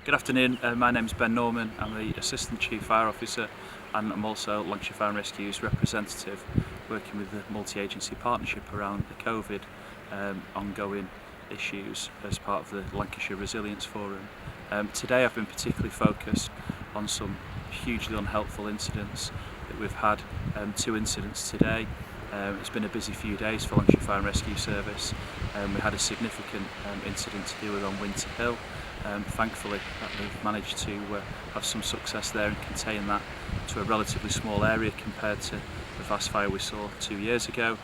Good afternoon, my name is Ben Norman. I'm the Assistant Chief Fire Officer and I'm also Lancashire Fire and Rescue's representative working with the multi-agency partnership around the COVID ongoing issues as part of the Lancashire Resilience Forum. Today I've been particularly focused on some hugely unhelpful incidents that we've had. Two incidents today. It's been a busy few days for Lancashire Fire and Rescue Service. We had a significant incident to deal with on Winter Hill. Thankfully we've managed to have some success there and contain that to a relatively small area compared to the vast fire we saw 2 years ago.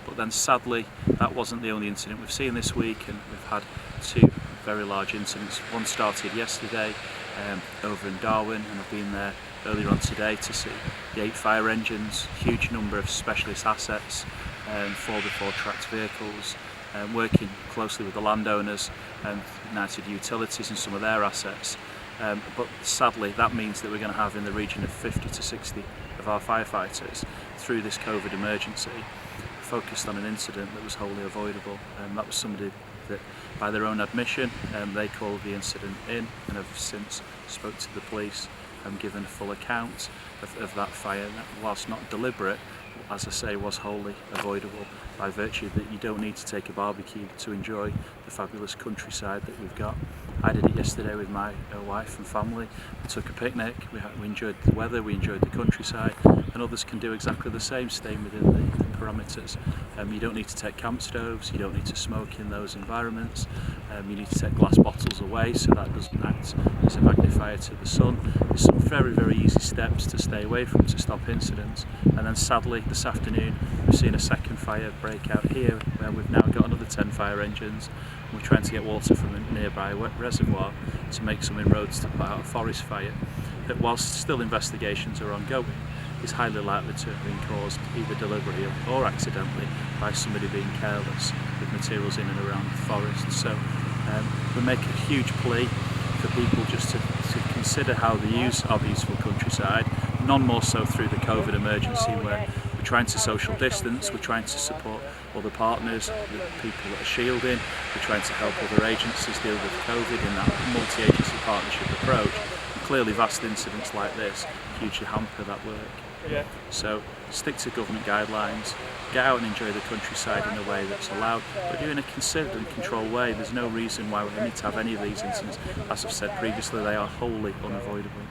But then sadly that wasn't the only incident we've seen this week, and we've had two very large incidents. One started yesterday over in Darwin, and I've been there earlier on today to see the 8 fire engines, huge number of specialist assets, 4x4 tracked vehicles, working closely with the landowners and United Utilities and some of their assets. But sadly that means that we're going to have in the region of 50 to 60 of our firefighters through this COVID emergency focused on an incident that was wholly avoidable. That was somebody that, by their own admission, they called the incident in and have since spoke to the police and given a full account of that fire. That, whilst not deliberate, as I say, was wholly avoidable by virtue that you don't need to take a barbecue to enjoy the fabulous countryside that we've got. I did it yesterday with my wife and family. We took a picnic, we enjoyed the weather, we enjoyed the countryside, and others can do exactly the same, staying within the parameters. You don't need to take camp stoves, you don't need to smoke in those environments, you need to take glass bottles away so that doesn't act as a magnifier to the sun. There's some very easy steps to stay away from to stop incidents. And then sadly this afternoon we've seen a second fire break out here, where we've now got another 10 fire engines. We're trying to get water from a nearby reservoir to make some inroads to put out a forest fire that, whilst still investigations are ongoing, is highly likely to have been caused either deliberately or accidentally by somebody being careless with materials in and around the forest. So we make a huge plea for people just to consider how they use our beautiful countryside, none more so through the COVID emergency, where we're trying to social distance, we're trying to support other partners, the people that are shielding, we're trying to help other agencies deal with COVID in that multi-agency partnership approach. And clearly vast incidents like this hugely hamper that work. So stick to government guidelines, get out and enjoy the countryside in a way that's allowed, but do it in a considered and controlled way. There's no reason why we need to have any of these incidents. As I've said previously, they are wholly unavoidable.